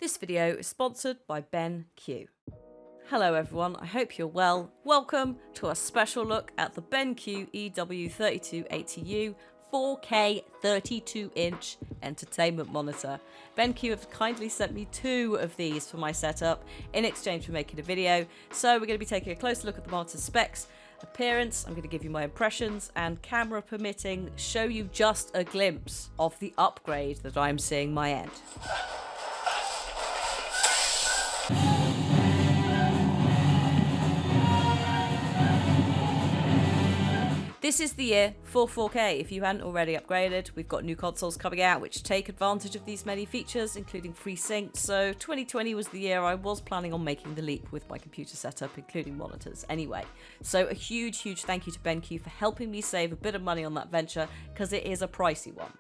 This video is sponsored by BenQ. Hello everyone, I hope you're well. Welcome to a special look at the BenQ EW3280U 4K 32-inch entertainment monitor. BenQ have kindly sent me two of these for my setup in exchange for making a video, so we're going to be taking a closer look at the monitor's specs, appearance, I'm going to give you my impressions, and camera permitting, show you just a glimpse of the upgrade that I'm seeing my end. This is the year for 4K. If you hadn't already upgraded, we've got new consoles coming out which take advantage of these many features, including FreeSync. So 2020 was the year I was planning on making the leap with my computer setup, including monitors anyway. So a huge thank you to BenQ for helping me save a bit of money on that venture, because it is a pricey one.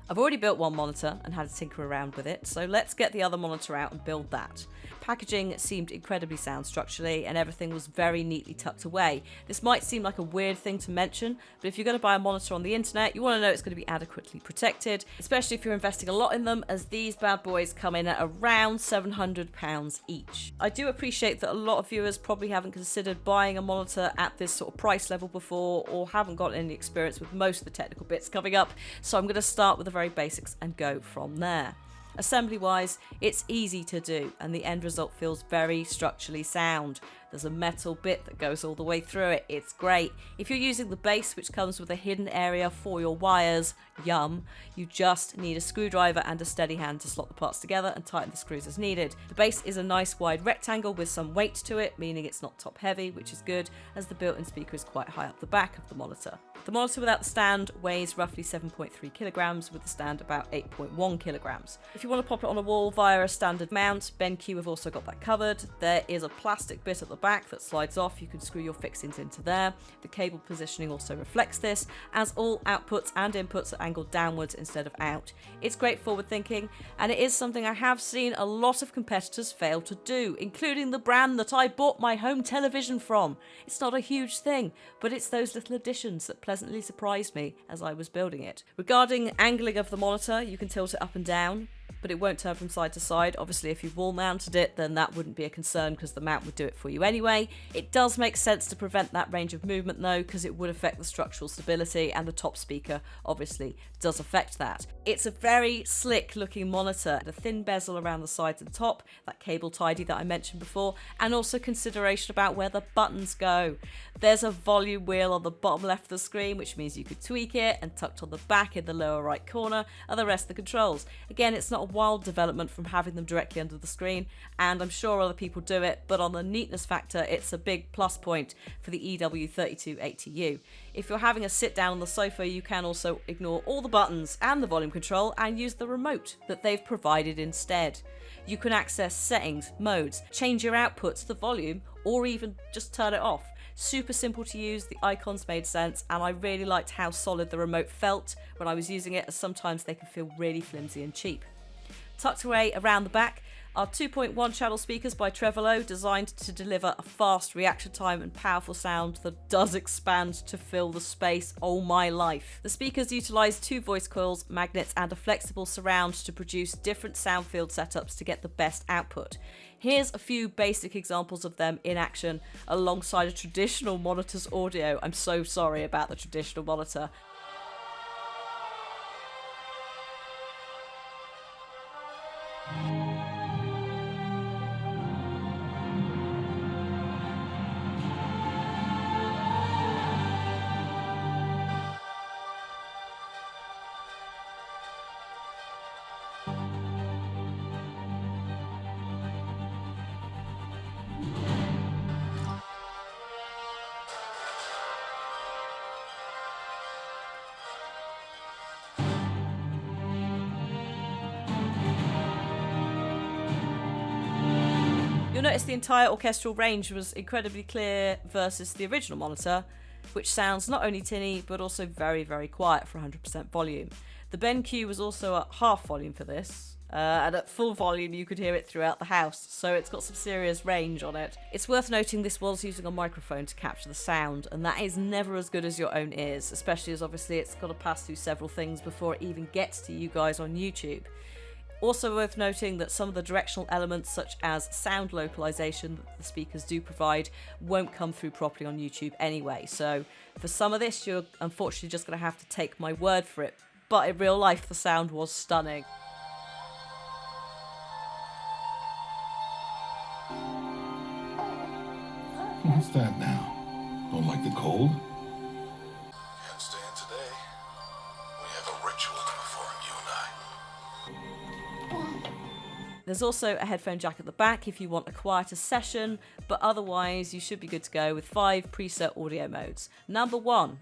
I've already built one monitor and had to tinker around with it, so let's get the other monitor out and build that. Packaging seemed incredibly sound structurally, and everything was very neatly tucked away. This might seem like a weird thing to mention, but if you're going to buy a monitor on the internet, you want to know it's going to be adequately protected, especially if you're investing a lot in them, as these bad boys come in at around £700 each. I do appreciate that a lot of viewers probably haven't considered buying a monitor at this sort of price level before, or haven't got any experience with most of the technical bits coming up, so I'm going to start with the very basics and go from there. Assembly wise, it's easy to do and the end result feels very structurally sound. There's a metal bit that goes all the way through it, it's great. If you're using the base, which comes with a hidden area for your wires, yum, you just need a screwdriver and a steady hand to slot the parts together and tighten the screws as needed. The base is a nice wide rectangle with some weight to it, meaning it's not top heavy, which is good, as the built-in speaker is quite high up the back of the monitor. The monitor without the stand weighs roughly 7.3 kilograms, with the stand about 8.1 kilograms. If you want to pop it on a wall via a standard mount, BenQ have also got that covered. There is a plastic bit at the back that slides off, you can screw your fixings into there. The cable positioning also reflects this, as all outputs and inputs are angled downwards instead of out. It's great forward thinking, and it is something I have seen a lot of competitors fail to do, including the brand that I bought my home television from. It's not a huge thing, but it's those little additions that pleasantly surprised me as I was building it. Regarding angling of the monitor, you can tilt it up and down, but it won't turn from side to side. Obviously, if you've wall mounted it, then that wouldn't be a concern because the mount would do it for you anyway. It does make sense to prevent that range of movement though, because it would affect the structural stability, and the top speaker obviously does affect that. It's a very slick looking monitor, a thin bezel around the sides and top, that cable tidy that I mentioned before, and also consideration about where the buttons go. There's a volume wheel on the bottom left of the screen, which means you could tweak it, and tucked on the back in the lower right corner are the rest of the controls. Again, it's not a wild development from having them directly under the screen, and I'm sure other people do it, but on the neatness factor, it's a big plus point for the EW3280U. If you're having a sit down on the sofa, you can also ignore all the buttons and the volume control and use the remote that they've provided instead. You can access settings, modes, change your outputs, the volume, or even just turn it off. Super simple to use, the icons made sense, and I really liked how solid the remote felt when I was using it, as sometimes they can feel really flimsy and cheap. Tucked away around the back are 2.1 channel speakers by Trevolo, designed to deliver a fast reaction time and powerful sound that does expand to fill the space. Oh my life. The speakers utilise 2 voice coils, magnets and a flexible surround to produce different sound field setups to get the best output. Here's a few basic examples of them in action alongside a traditional monitor's audio. I'm so sorry about the traditional monitor. You'll notice the entire orchestral range was incredibly clear versus the original monitor, which sounds not only tinny but also very quiet for 100% volume. The BenQ was also at half volume for this, and at full volume you could hear it throughout the house, so it's got some serious range on it. It's worth noting this was using a microphone to capture the sound, and that is never as good as your own ears, especially as obviously it's got to pass through several things before it even gets to you guys on YouTube. Also worth noting that some of the directional elements, such as sound localization that the speakers do provide, won't come through properly on YouTube anyway. So for some of this, you're unfortunately just going to have to take my word for it. But in real life, the sound was stunning. What's that now? Don't like the cold? Can't stand today. We have a ritual to perform, you and I. There's also a headphone jack at the back if you want a quieter session, but otherwise you should be good to go with 5 preset audio modes. Number 1,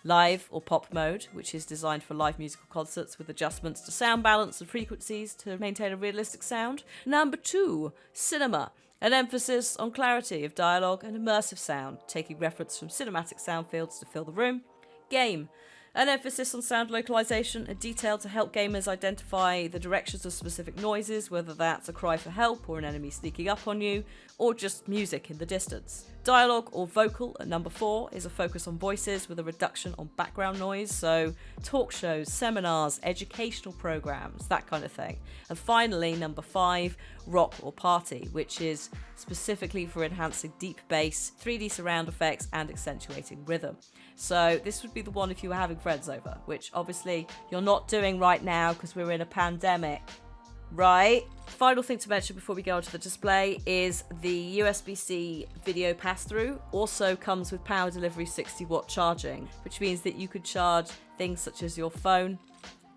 live or pop mode, which is designed for live musical concerts with adjustments to sound balance and frequencies to maintain a realistic sound. Number 2, cinema, an emphasis on clarity of dialogue and immersive sound, taking reference from cinematic sound fields to fill the room. Game, an emphasis on sound localization and detail to help gamers identify the directions of specific noises, whether that's a cry for help or an enemy sneaking up on you, or just music in the distance. Dialogue or vocal at number 4 is a focus on voices with a reduction on background noise, so talk shows, seminars, educational programs, that kind of thing. And finally, number 5, rock or party, which is specifically for enhancing deep bass, 3D surround effects, and accentuating rhythm. So this would be the one if you were having friends over, which obviously you're not doing right now because we're in a pandemic, right? Final thing to mention before we go on to the display is the USB-C video pass-through also comes with power delivery 60-watt charging, which means that you could charge things such as your phone,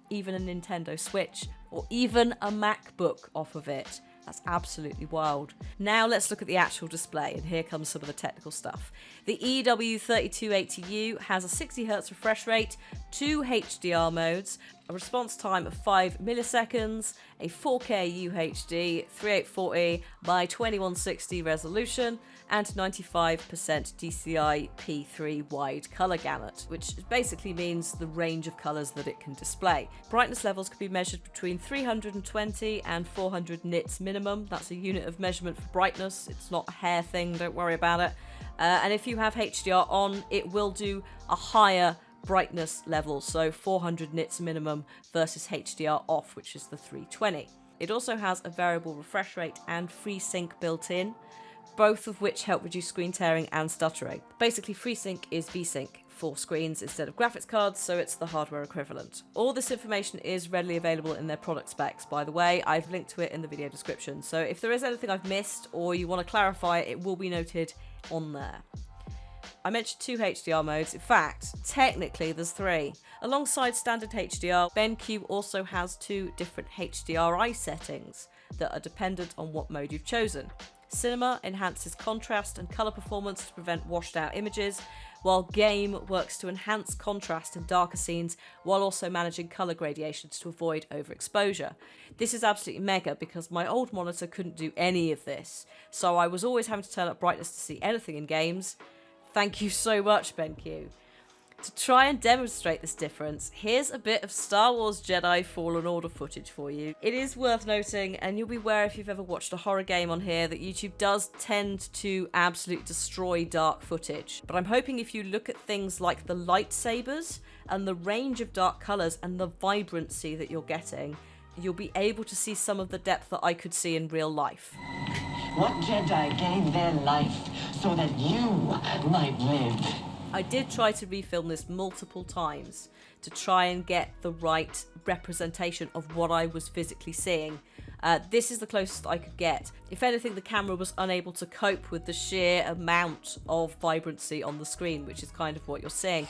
even a Nintendo Switch, or even a MacBook off of it. That's absolutely wild. Now let's look at the actual display, and here comes some of the technical stuff. The EW3280U has a 60Hz refresh rate, 2 HDR modes, a response time of 5 milliseconds, a 4K UHD 3840 by 2160 resolution, and 95% DCI P3 wide color gamut, which basically means the range of colors that it can display. Brightness levels can be measured between 320 and 400 nits minimum. That's a unit of measurement for brightness. It's not a hair thing, don't worry about it. And if you have HDR on, it will do a higher brightness level, so 400 nits minimum versus HDR off, which is the 320. It also has a variable refresh rate and FreeSync built in, both of which help reduce screen tearing and stuttering. Basically, FreeSync is VSync for screens instead of graphics cards, so it's the hardware equivalent. All this information is readily available in their product specs, by the way. I've linked to it in the video description, so if there is anything I've missed or you want to clarify, it will be noted on there. I mentioned 2 HDR modes. In fact, technically there's 3. Alongside standard HDR, BenQ also has 2 different HDRi settings that are dependent on what mode you've chosen. Cinema enhances contrast and color performance to prevent washed out images, while Game works to enhance contrast in darker scenes while also managing color gradations to avoid overexposure. This is absolutely mega because my old monitor couldn't do any of this, so I was always having to turn up brightness to see anything in games. Thank you so much, BenQ. To try and demonstrate this difference, here's a bit of Star Wars Jedi Fallen Order footage for you. It is worth noting, and you'll be aware if you've ever watched a horror game on here, that YouTube does tend to absolutely destroy dark footage. But I'm hoping if you look at things like the lightsabers and the range of dark colours and the vibrancy that you're getting, you'll be able to see some of the depth that I could see in real life. What Jedi gave their life so that you might live? I did try to refilm this multiple times to try and get the right representation of what I was physically seeing. This is the closest I could get. If anything, the camera was unable to cope with the sheer amount of vibrancy on the screen, which is kind of what you're seeing.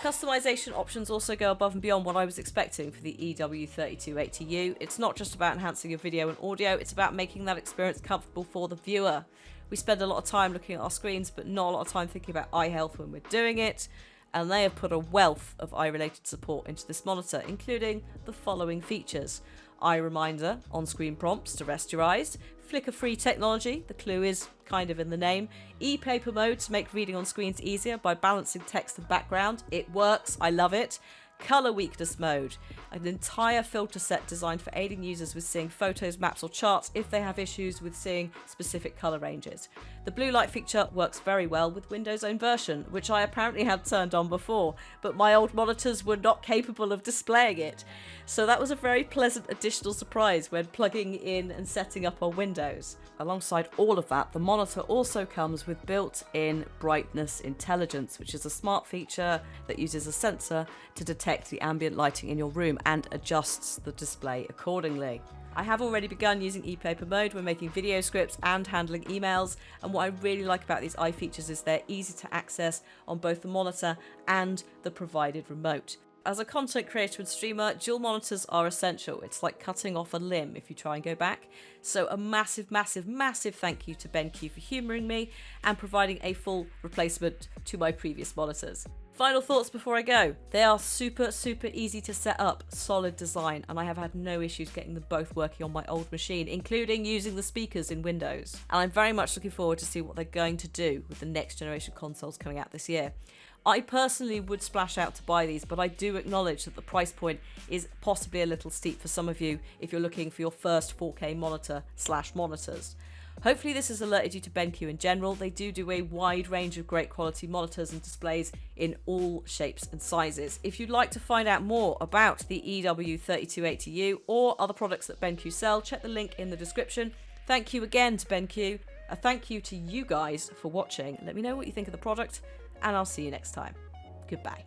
Customization options also go above and beyond what I was expecting for the EW3280U. It's not just about enhancing your video and audio, it's about making that experience comfortable for the viewer. We spend a lot of time looking at our screens, but not a lot of time thinking about eye health when we're doing it. and they have put a wealth of eye-related support into this monitor, including the following features: eye reminder, on-screen prompts to rest your eyes, flicker-free technology, the clue is kind of in the name, e-paper mode to make reading on screens easier by balancing text and background. It works, I love it. Color weakness mode, an entire filter set designed for aiding users with seeing photos, maps or charts if they have issues with seeing specific color ranges. The blue light feature works very well with Windows' own version, which I apparently had turned on before, but my old monitors were not capable of displaying it. So that was a very pleasant additional surprise when plugging in and setting up on Windows. Alongside all of that, the monitor also comes with built-in brightness intelligence, which is a smart feature that uses a sensor to detect the ambient lighting in your room and adjusts the display accordingly. I have already begun using e-paper mode when making video scripts and handling emails, and what I really like about these eye features is they're easy to access on both the monitor and the provided remote. As a content creator and streamer, dual monitors are essential. It's like cutting off a limb if you try and go back. So a massive, massive, massive thank you to BenQ for humouring me and providing a full replacement to my previous monitors. Final thoughts before I go. They are super, super easy to set up, solid design, and I have had no issues getting them both working on my old machine, including using the speakers in Windows. And I'm very much looking forward to see what they're going to do with the next generation consoles coming out this year. I personally would splash out to buy these, but I do acknowledge that the price point is possibly a little steep for some of you if you're looking for your first 4K monitor/monitors. Hopefully this has alerted you to BenQ in general. They do a wide range of great quality monitors and displays in all shapes and sizes. If you'd like to find out more about the EW3280U or other products that BenQ sell, check the link in the description. Thank you again to BenQ. A thank you to you guys for watching. Let me know what you think of the product, and I'll see you next time. Goodbye.